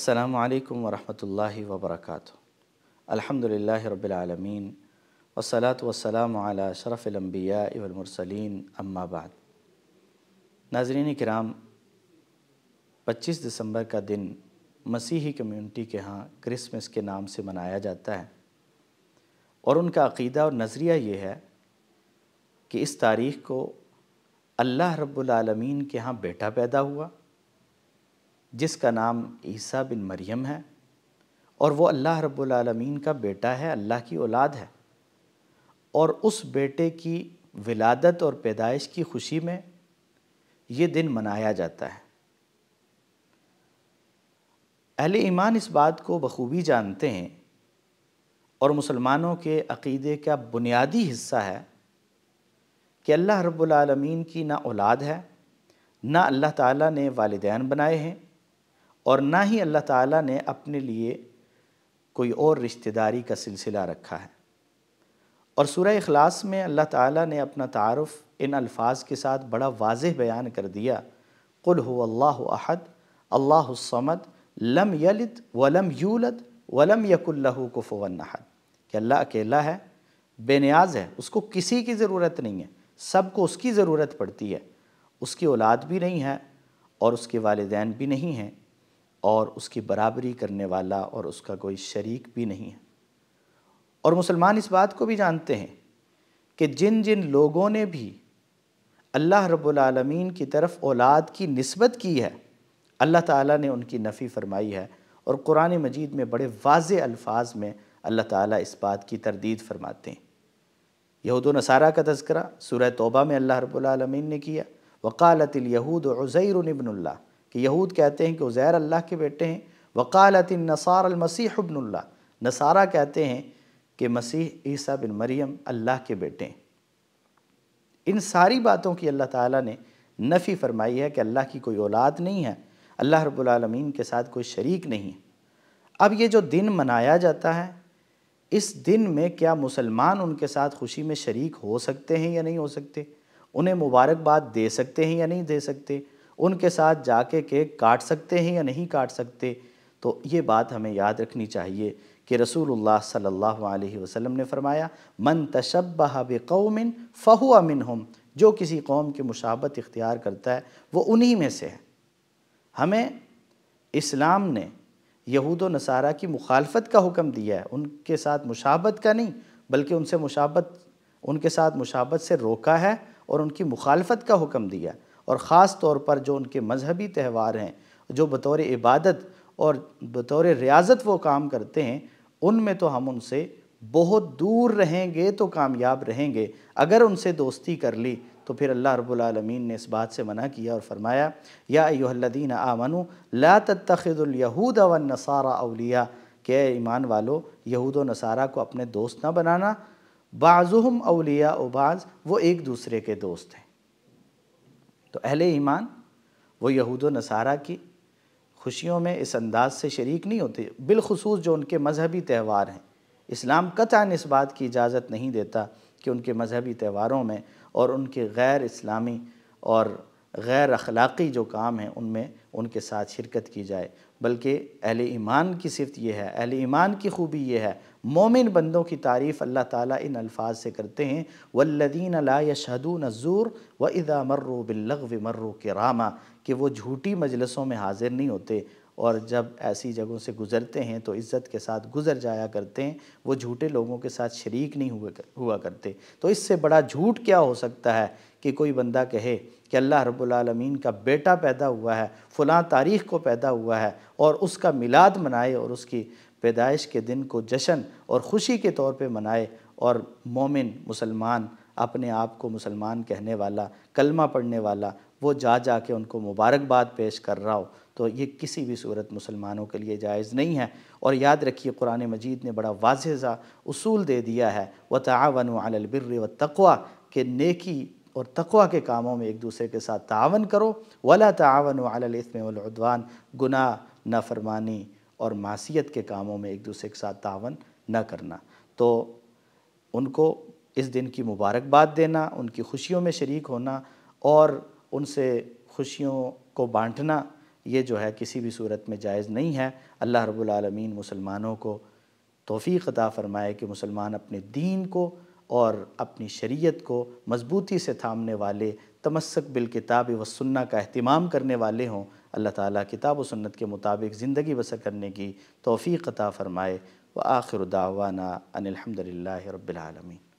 السلام علیکم ورحمۃ اللہ وبرکاتہ۔ الحمدللہ رب العالمین والصلاة والسلام علی اشرف الانبیاء والمرسلین، اما بعد۔ ناظرین کرام، 25 دسمبر کا دن مسیحی کمیونٹی کے ہاں کرسمس کے نام سے منایا جاتا ہے، اور ان کا عقیدہ اور نظریہ یہ ہے کہ اس تاریخ کو اللہ رب العالمین کے ہاں بیٹا پیدا ہوا جس کا نام عیسیٰ بن مریم ہے، اور وہ اللہ رب العالمین کا بیٹا ہے، اللہ کی اولاد ہے، اور اس بیٹے کی ولادت اور پیدائش کی خوشی میں یہ دن منایا جاتا ہے۔ اہل ایمان اس بات کو بخوبی جانتے ہیں اور مسلمانوں کے عقیدے کا بنیادی حصہ ہے کہ اللہ رب العالمین کی نہ اولاد ہے، نہ اللہ تعالیٰ نے والدین بنائے ہیں، اور نہ ہی اللہ تعالیٰ نے اپنے لیے کوئی اور رشتہ داری کا سلسلہ رکھا ہے۔ اور سورہ اخلاص میں اللہ تعالیٰ نے اپنا تعارف ان الفاظ کے ساتھ بڑا واضح بیان کر دیا، قل هو اللہ احد اللہ الصمد لم یلد ولم یولد ولم یکن لہ کفوا احد، کہ اللہ اکیلا ہے، بے نیاز ہے، اس کو کسی کی ضرورت نہیں ہے، سب کو اس کی ضرورت پڑتی ہے، اس کی اولاد بھی نہیں ہے اور اس کے والدین بھی نہیں ہیں، اور اس کی برابری کرنے والا اور اس کا کوئی شریک بھی نہیں ہے۔ اور مسلمان اس بات کو بھی جانتے ہیں کہ جن جن لوگوں نے بھی اللہ رب العالمین کی طرف اولاد کی نسبت کی ہے، اللہ تعالیٰ نے ان کی نفی فرمائی ہے، اور قرآن مجید میں بڑے واضح الفاظ میں اللہ تعالیٰ اس بات کی تردید فرماتے ہیں۔ یہود و نصارہ کا تذکرہ سورہ توبہ میں اللہ رب العالمین نے کیا، وقالت الیہود عزیر ابن اللہ، کہ یہود کہتے ہیں کہ عزیر اللہ کے بیٹے ہیں، وقالت النصارى المسیح ابن اللہ، نصارہ کہتے ہیں کہ مسیح عیسیٰ بن مریم اللہ کے بیٹے ہیں۔ ان ساری باتوں کی اللہ تعالیٰ نے نفی فرمائی ہے کہ اللہ کی کوئی اولاد نہیں ہے، اللہ رب العالمین کے ساتھ کوئی شریک نہیں ہے۔ اب یہ جو دن منایا جاتا ہے، اس دن میں کیا مسلمان ان کے ساتھ خوشی میں شریک ہو سکتے ہیں یا نہیں ہو سکتے؟ انہیں مبارکباد دے سکتے ہیں یا نہیں دے سکتے؟ ان کے ساتھ جا کے کیک کاٹ سکتے ہیں یا نہیں کاٹ سکتے؟ تو یہ بات ہمیں یاد رکھنی چاہیے کہ رسول اللہ صلی اللہ علیہ وسلم نے فرمایا، من تشبہ بقوم فہو منہم، جو کسی قوم کی مشابہت اختیار کرتا ہے وہ انہی میں سے ہے۔ ہمیں اسلام نے یہود و نصارہ کی مخالفت کا حکم دیا ہے، ان کے ساتھ مشابہت کا نہیں، بلکہ ان کے ساتھ مشابہت سے روکا ہے اور ان کی مخالفت کا حکم دیا ہے۔ اور خاص طور پر جو ان کے مذہبی تہوار ہیں، جو بطور عبادت اور بطور ریاضت وہ کام کرتے ہیں، ان میں تو ہم ان سے بہت دور رہیں گے تو کامیاب رہیں گے۔ اگر ان سے دوستی کر لی تو پھر اللہ رب العالمین نے اس بات سے منع کیا اور فرمایا، یا ایھا الذین آمنوا لا تتخذوا الیہود والنصارى اولیاء، کہ اے ایمان والو یہود و نصارہ کو اپنے دوست نہ بنانا، بعضهم اولیاء بعض، وہ ایک دوسرے کے دوست ہیں۔ تو اہل ایمان وہ یہود و نصارہ کی خوشیوں میں اس انداز سے شریک نہیں ہوتے، بالخصوص جو ان کے مذہبی تہوار ہیں۔ اسلام قطعاً اس بات کی اجازت نہیں دیتا کہ ان کے مذہبی تہواروں میں اور ان کے غیر اسلامی اور غیر اخلاقی جو کام ہیں ان میں ان کے ساتھ شرکت کی جائے، بلکہ اہل ایمان کی صفت یہ ہے، اہل ایمان کی خوبی یہ ہے، مومن بندوں کی تعریف اللہ تعالیٰ ان الفاظ سے کرتے ہیں، والذین لا یشہدون الزور واذا مروا باللغو مروا کراما، کہ وہ جھوٹی مجلسوں میں حاضر نہیں ہوتے، اور جب ایسی جگہوں سے گزرتے ہیں تو عزت کے ساتھ گزر جایا کرتے ہیں، وہ جھوٹے لوگوں کے ساتھ شریک نہیں ہوا کرتے۔ تو اس سے بڑا جھوٹ کیا ہو سکتا ہے کہ کوئی بندہ کہے کہ اللہ رب العالمین کا بیٹا پیدا ہوا ہے، فلاں تاریخ کو پیدا ہوا ہے، اور اس کا میلاد منائے اور اس کی پیدائش کے دن کو جشن اور خوشی کے طور پہ منائے، اور مومن مسلمان اپنے آپ کو مسلمان کہنے والا، کلمہ پڑھنے والا، وہ جا کے ان کو مبارکباد پیش کر رہا ہو، تو یہ کسی بھی صورت مسلمانوں کے لیے جائز نہیں ہے۔ اور یاد رکھیے قرآن مجید نے بڑا واضح سا اصول دے دیا ہے، وَتَعَاوَنُوا عَلَى الْبِرِّ وَالتَّقْوَى، کہ نیکی اور تقوی کے کاموں میں ایک دوسرے کے ساتھ تعاون کرو، وَلَا تَعَاوَنُوا عَلَى الْإِثْمِ وَالْعُدْوَانِ، گناہ، نافرمانی اور معصیت کے کاموں میں ایک دوسرے کے ساتھ تعاون نہ کرنا۔ تو ان کو اس دن کی مبارکباد دینا، ان کی خوشیوں میں شریک ہونا اور ان سے خوشیوں کو بانٹنا، یہ جو ہے کسی بھی صورت میں جائز نہیں ہے۔ اللہ رب العالمین مسلمانوں کو توفیق عطا فرمائے کہ مسلمان اپنے دین کو اور اپنی شریعت کو مضبوطی سے تھامنے والے، تمسک بالکتاب والسنہ کا اہتمام کرنے والے ہوں۔ اللہ تعالیٰ کتاب و سنت کے مطابق زندگی بسر کرنے کی توفیق عطا فرمائے۔ وآخر دعوانا ان الحمد للہ رب العالمین۔